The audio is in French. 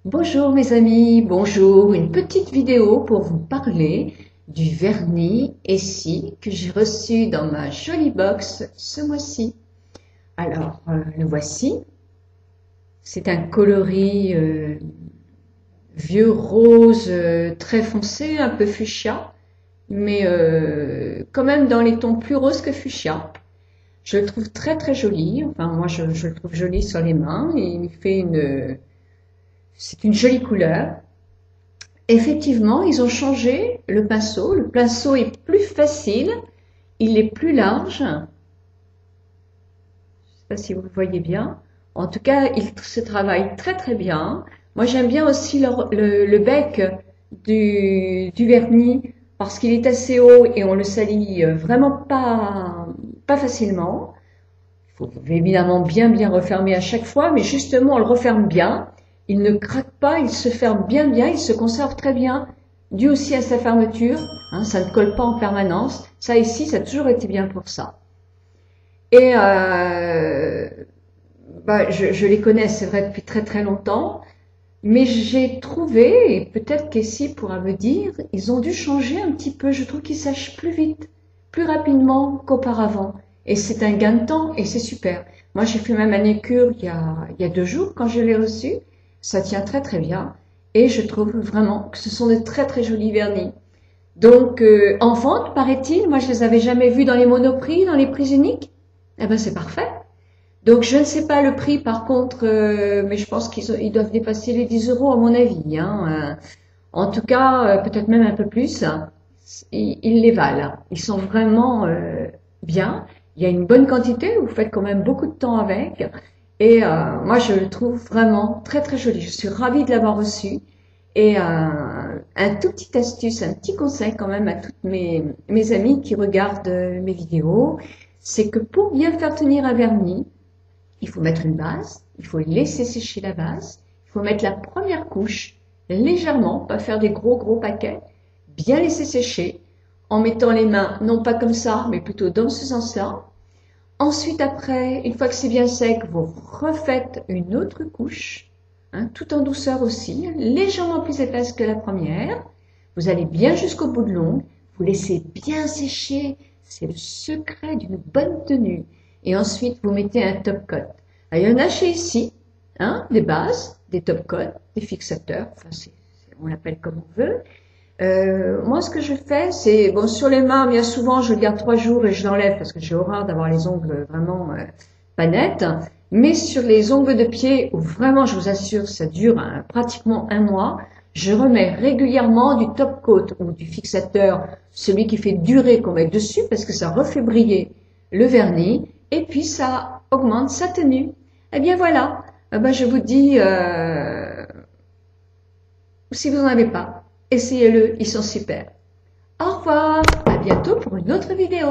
Bonjour mes amis, bonjour, une petite vidéo pour vous parler du vernis Essie que j'ai reçu dans ma jolie box ce mois-ci. Alors, le voici, c'est un coloris vieux rose très foncé, un peu fuchsia, mais quand même dans les tons plus roses que fuchsia. Je le trouve très très joli, enfin moi je le trouve joli sur les mains, et il fait c'est une jolie couleur. Effectivement, ils ont changé le pinceau. Le pinceau est plus facile, il est plus large. Je ne sais pas si vous le voyez bien. En tout cas, il se travaille très très bien. Moi, j'aime bien aussi le bec du vernis parce qu'il est assez haut et on le salit vraiment pas facilement. Il faut évidemment bien refermer à chaque fois, mais justement, on le referme bien. Il ne craque pas, il se ferme bien, il se conserve très bien, dû aussi à sa fermeture. Ça ne colle pas en permanence. Ça ici, ça a toujours été bien pour ça. Et je les connais, c'est vrai, depuis très très longtemps. Mais j'ai trouvé, et peut-être qu'Essie pourra me dire, ils ont dû changer un petit peu. Je trouve qu'ils sèchent plus vite, plus rapidement qu'auparavant. Et c'est un gain de temps et c'est super. Moi, j'ai fait ma manicure il y a 2 jours quand je l'ai reçu. Ça tient très très bien. Et je trouve vraiment que ce sont de très très jolis vernis. Donc, en vente, paraît-il, moi je les avais jamais vus dans les monoprix, dans les prix uniques. Eh ben, c'est parfait. Donc je ne sais pas le prix par contre, mais je pense ils doivent dépasser les 10 euros à mon avis. En tout cas, peut-être même un peu plus. Ils les valent. Ils sont vraiment bien. Il y a une bonne quantité, vous faites quand même beaucoup de temps avec. Et moi je le trouve vraiment très très joli. Je suis ravie de l'avoir reçu. Et un tout petit astuce, un petit conseil quand même à toutes mes amies qui regardent mes vidéos, c'est que pour bien faire tenir un vernis, il faut mettre une base, il faut laisser sécher la base, il faut mettre la première couche légèrement, pas faire des gros paquets, bien laisser sécher, en mettant les mains, non pas comme ça, mais plutôt dans ce sens-là. Ensuite, après, une fois que c'est bien sec, vous refaites une autre couche, tout en douceur aussi, légèrement plus épaisse que la première. Vous allez bien jusqu'au bout de l'ongle, vous laissez bien sécher, c'est le secret d'une bonne tenue. Et ensuite, vous mettez un top coat. Alors, il y en a chez ici, des bases, des top coats, des fixateurs, enfin, on l'appelle comme on veut. Moi, ce que je fais, c'est, bon, sur les mains, bien souvent, je le garde 3 jours et je l'enlève parce que j'ai horreur d'avoir les ongles vraiment pas nets. Mais sur les ongles de pied, où vraiment, je vous assure, ça dure pratiquement un mois, je remets régulièrement du top coat ou du fixateur, celui qui fait durer qu'on met dessus parce que ça refait briller le vernis et puis ça augmente sa tenue. Eh bien voilà, je vous dis, si vous n'en avez pas, essayez-le, ils sont super. Au revoir, à bientôt pour une autre vidéo.